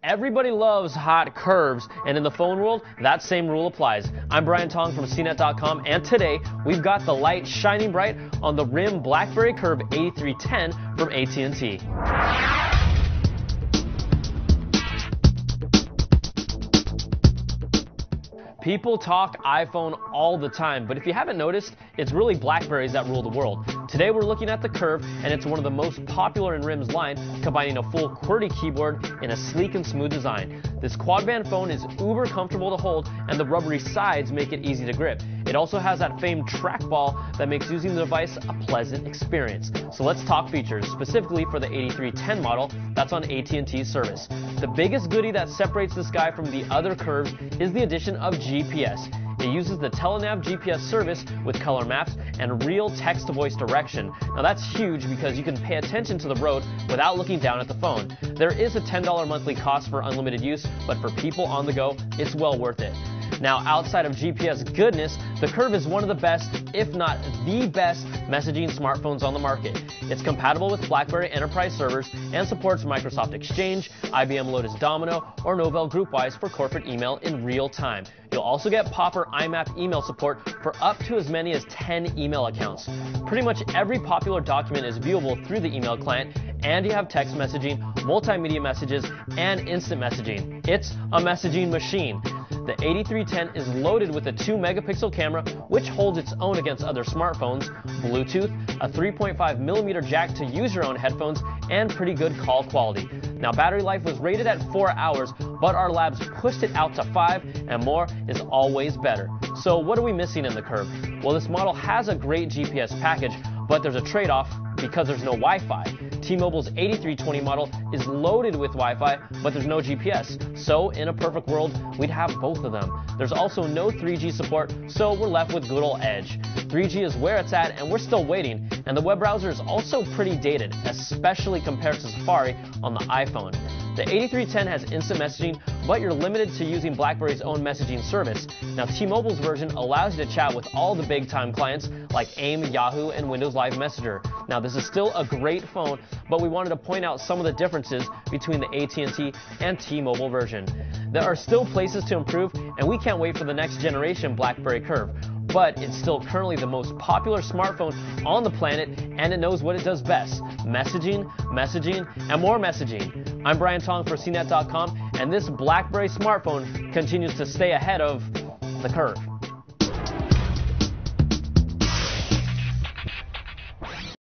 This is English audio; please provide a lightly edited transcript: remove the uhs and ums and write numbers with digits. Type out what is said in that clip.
Everybody loves hot curves, and in the phone world, that same rule applies. I'm Brian Tong from CNET.com, and today we've got the light shining bright on the RIM BlackBerry Curve 8310 from AT&T. People talk iPhone all the time, but if you haven't noticed, it's really BlackBerries that rule the world. Today we're looking at the Curve, and it's one of the most popular in RIM's line, combining a full QWERTY keyboard in a sleek and smooth design. This quad-band phone is uber comfortable to hold, and the rubbery sides make it easy to grip. It also has that famed trackball that makes using the device a pleasant experience. So let's talk features, specifically for the 8310 model that's on AT&T's service. The biggest goodie that separates this guy from the other Curves is the addition of GPS. It uses the Telenav GPS service with color maps and real text-to-voice direction. Now that's huge because you can pay attention to the road without looking down at the phone. There is a $10 monthly cost for unlimited use, but for people on the go, it's well worth it. Now, outside of GPS goodness, the Curve is one of the best, if not the best, messaging smartphones on the market. It's compatible with BlackBerry Enterprise servers and supports Microsoft Exchange, IBM Lotus Domino, or Novell GroupWise for corporate email in real time. You'll also get POP or IMAP email support for up to as many as 10 email accounts. Pretty much every popular document is viewable through the email client, and you have text messaging, multimedia messages, and instant messaging. It's a messaging machine. The 8310 is loaded with a 2-megapixel camera, which holds its own against other smartphones, Bluetooth, a 3.5mm jack to use your own headphones, and pretty good call quality. Now, battery life was rated at 4 hours, but our labs pushed it out to 5, and more is always better. So what are we missing in the Curve? Well, this model has a great GPS package, but there's a trade-off because there's no Wi-Fi. T-Mobile's 8320 model is loaded with Wi-Fi, but there's no GPS. So, in a perfect world, we'd have both of them. There's also no 3G support, so we're left with good old Edge. 3G is where it's at, and we're still waiting. And the web browser is also pretty dated, especially compared to Safari on the iPhone. The 8310 has instant messaging, but you're limited to using BlackBerry's own messaging service. Now, T-Mobile's version allows you to chat with all the big-time clients like AIM, Yahoo, and Windows Live Messenger. Now, this is still a great phone, but we wanted to point out some of the differences between the AT&T and T-Mobile version. There are still places to improve, and we can't wait for the next generation BlackBerry Curve. But it's still currently the most popular smartphone on the planet, and it knows what it does best: messaging, messaging, and more messaging. I'm Brian Tong for CNET.com, and this BlackBerry smartphone continues to stay ahead of the Curve.